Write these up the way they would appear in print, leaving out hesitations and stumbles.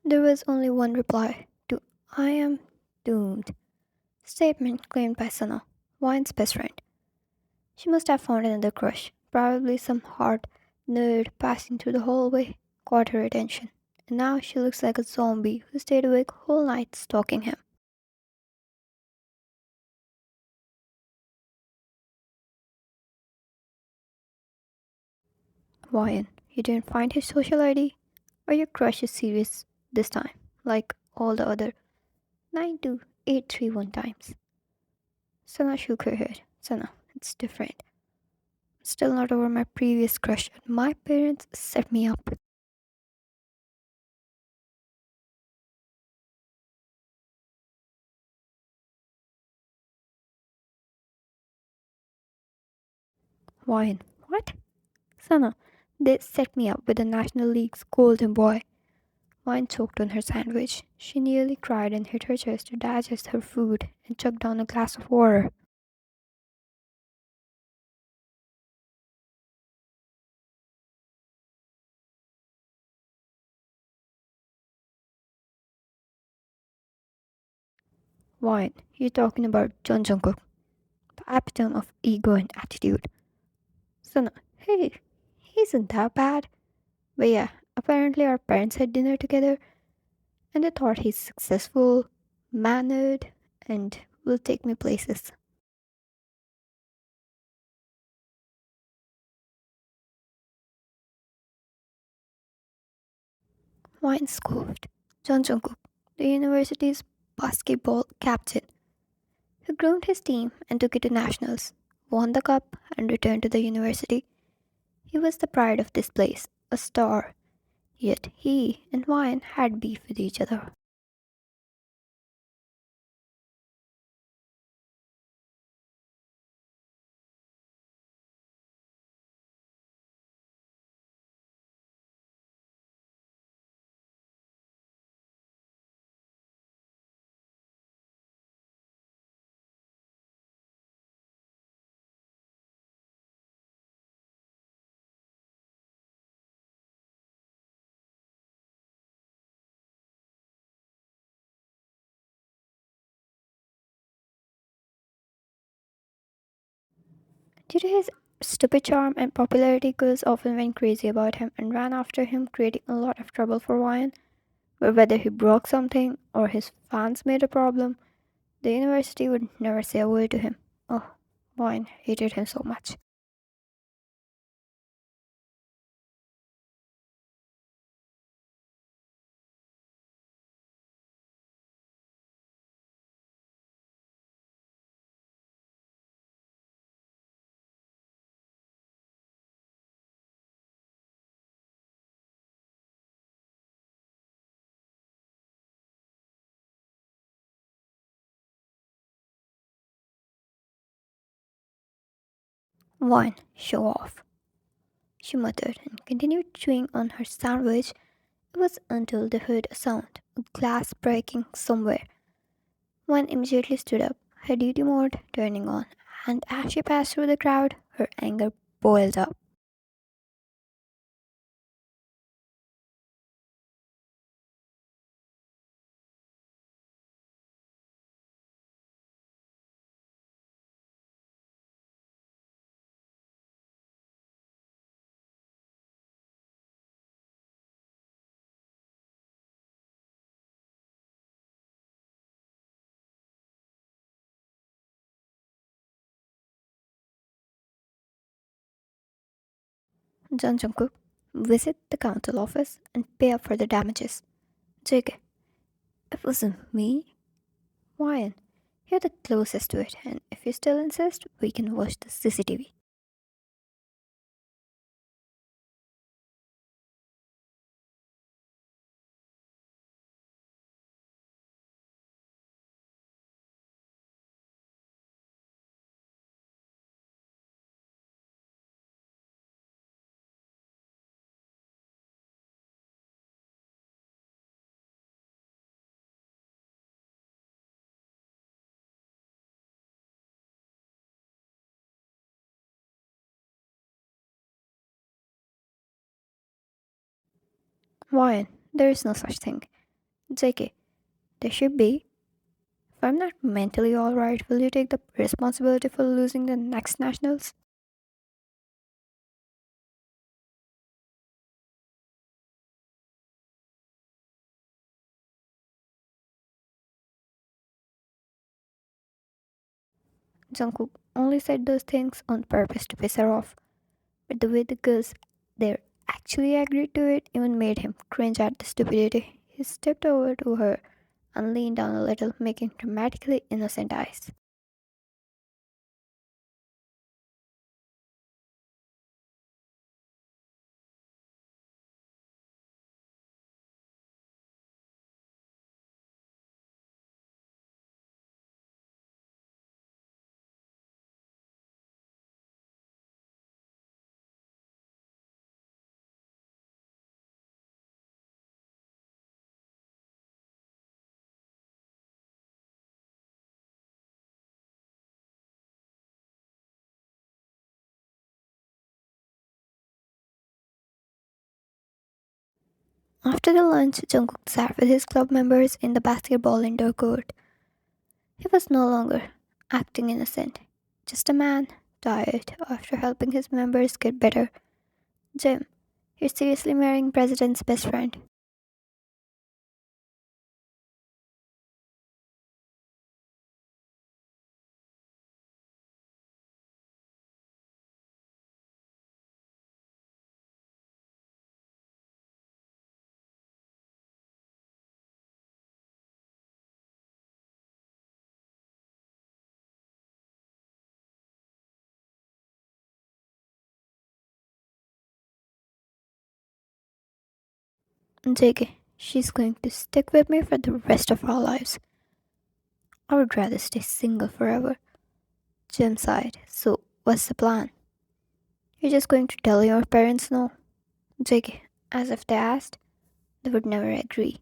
There was only one reply to I am doomed statement claimed by Sana, Wine's best friend. She must have found another crush, probably some hard nerd passing through the hallway, caught her attention. And now she looks like a zombie who stayed awake whole night stalking him. Wyan, you didn't find his social ID? Or your crush is serious this time, like all the other 92831 times? Sana shook her head. Sana, it's different. Still not over my previous crush. My parents set me up. Wyan, what? Sana, they set me up with the National League's golden boy. Wine choked on her sandwich. She nearly cried and hit her chest to digest her food and chugged down a glass of water. Wine, you're talking about John Jungkook, the epitome of ego and attitude. Sana, hey, he isn't that bad. But yeah, apparently our parents had dinner together and they thought he's successful, mannered, and will take me places. Wine scoffed. John Jungkook, the university's basketball captain, who groomed his team and took it to nationals, won the cup, and returned to the university. He was the pride of this place, a star. Yet he and Wine had beef with each other. Due to his stupid charm and popularity, girls often went crazy about him and ran after him, creating a lot of trouble for Wine. But whether he broke something or his fans made a problem, the university would never say a word to him. Oh, Wine hated him so much. Wine, show off, she muttered and continued chewing on her sandwich. It was until they heard a sound, a glass breaking somewhere. One immediately stood up, her duty mode turning on, and as she passed through the crowd, her anger boiled up. John Jungkook, visit the council office and pay up for the damages. JK, it wasn't me. Ryan, you're the closest to it, and if you still insist, we can watch the CCTV. Ryan, there is no such thing. JK, there should be. If I'm not mentally alright, will you take the responsibility for losing the next nationals? Jungkook only said those things on purpose to piss her off, but the way the girls there actually agreed to it even made him cringe at the stupidity. He stepped over to her and leaned down a little, making dramatically innocent eyes. After the lunch, Jungkook sat with his club members in the basketball indoor court. He was no longer acting innocent, just a man, tired after helping his members get better. Jim, you're seriously marrying President's best friend. JK, she's going to stick with me for the rest of our lives. I would rather stay single forever. Jim sighed. So, what's the plan? You're just going to tell your parents no? JK, as if they asked, they would never agree.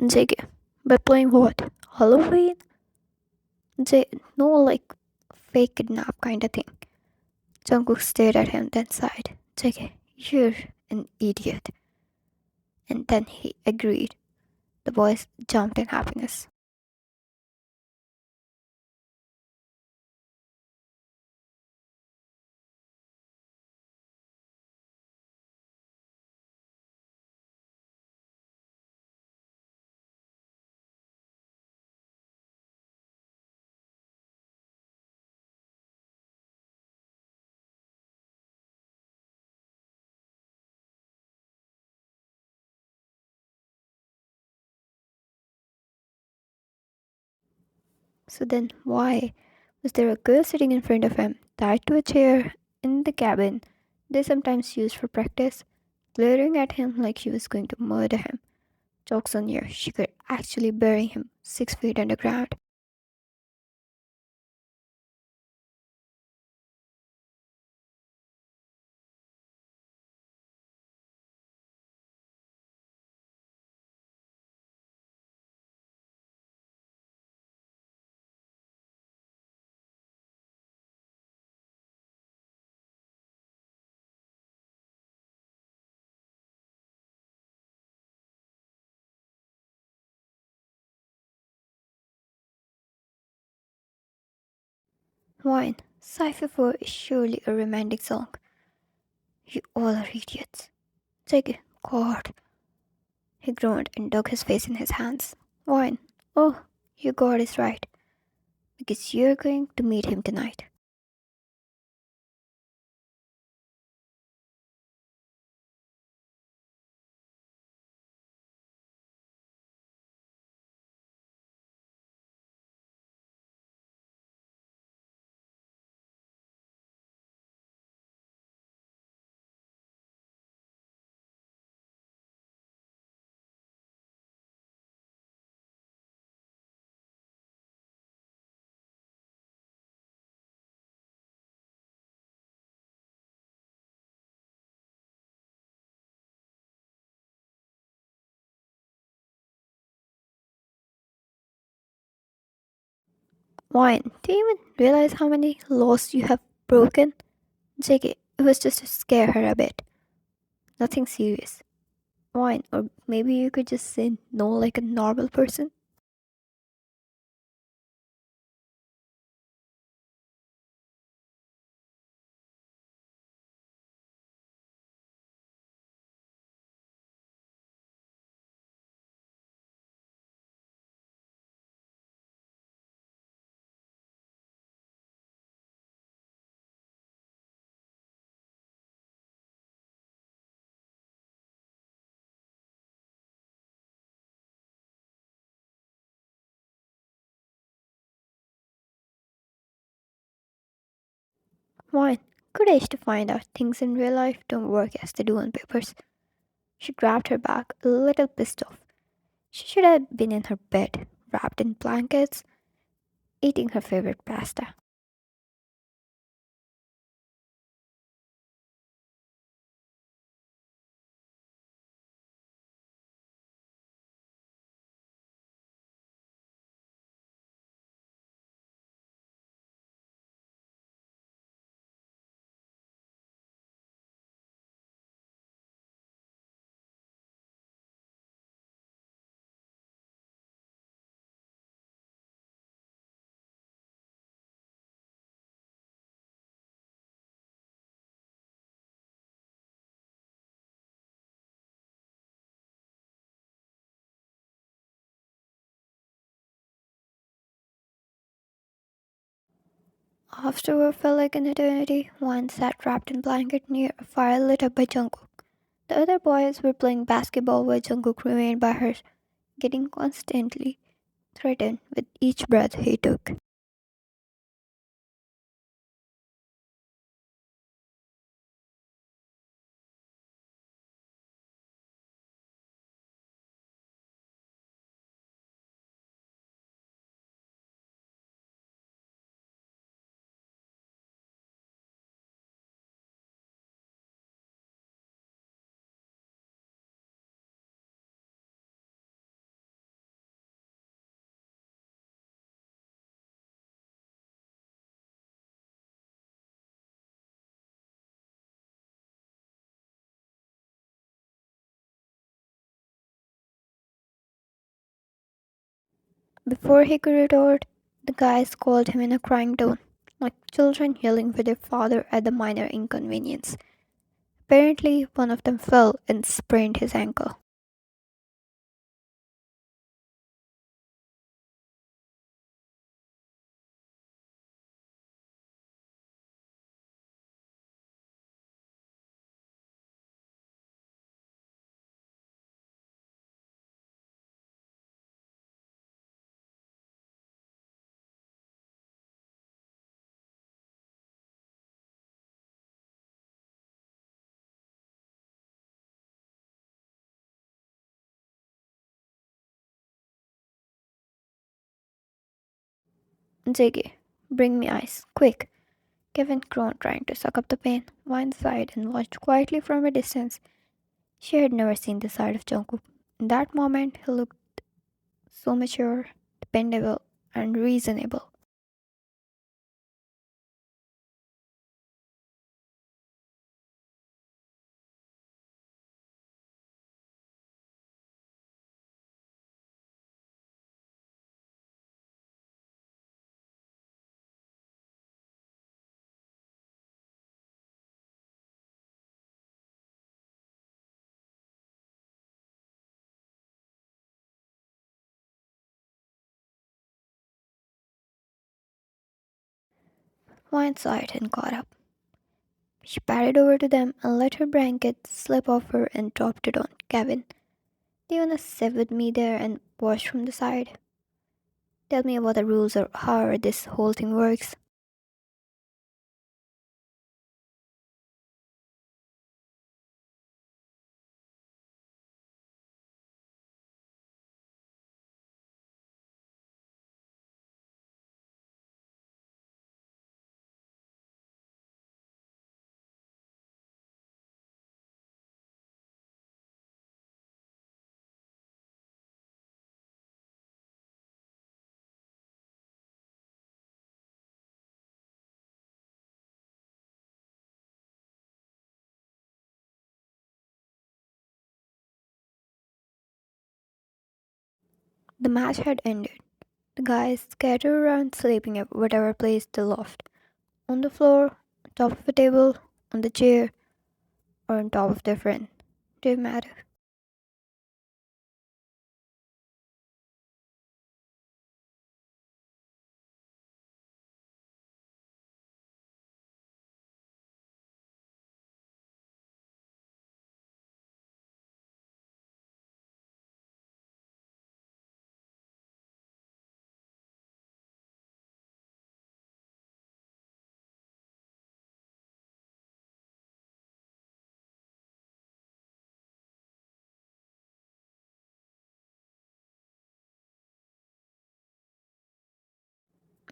JK, by playing what? Halloween? J no like fake kidnap kind of thing. Jungkook stared at him, then sighed. JK, you're an idiot. And then he agreed. The boys jumped in happiness. So then why was there a girl sitting in front of him, tied to a chair in the cabin they sometimes used for practice, glaring at him like she was going to murder him? Jokes on you, she could actually bury him 6 feet underground. Wine, Cypher 4 is surely a romantic song. You all are idiots. Take it, God. He groaned and dug his face in his hands. Wine, oh, your God is right, because you're going to meet him tonight. Wine, do you even realize how many laws you have broken? JK, it was just to scare her a bit. Nothing serious. Wine, or maybe you could just say no like a normal person. Wine, good age to find out things in real life don't work as they do on papers. She grabbed her bag, a little pissed off. She should have been in her bed, wrapped in blankets, eating her favorite pasta. After what felt like an eternity, Wine sat wrapped in blanket near a fire lit up by Jungkook. The other boys were playing basketball while Jungkook remained by her, getting constantly threatened with each breath he took. Before he could retort, the guys called him in a crying tone, like children yelling for their father at the minor inconvenience. Apparently, one of them fell and sprained his ankle. Ziggy, bring me ice, quick. Kevin groaned, trying to suck up the pain. Vine sighed and watched quietly from a distance. She had never seen this side of Jungkook. In that moment, he looked so mature, dependable, and reasonable. Vine sighed and got up. She padded over to them and let her blanket slip off her and dropped it on Kevin. Do you wanna sit with me there and watch from the side? Tell me about the rules or how this whole thing works. The match had ended. The guys scattered around sleeping at whatever place they loved. On the floor, on top of a table, on the chair, or on top of their friend. Didn't matter.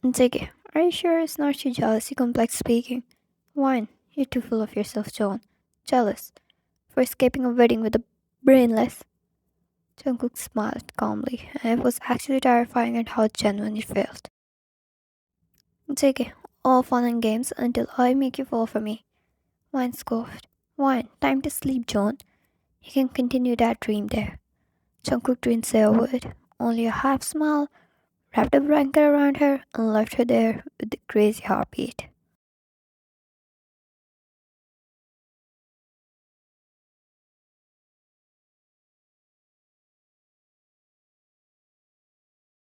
And Ziggy, are you sure it's not your jealousy complex speaking? Wine, you're too full of yourself, John. Jealous. For escaping a wedding with a brainless. Jungkook smiled calmly, and it was actually terrifying at how genuine it felt. Ziggy, all fun and games until I make you fall for me. Wine scoffed. Wine, time to sleep, John. You can continue that dream there. Jungkook didn't say a word, only a half smile, wrapped a blanket around her, and left her there with the crazy heartbeat.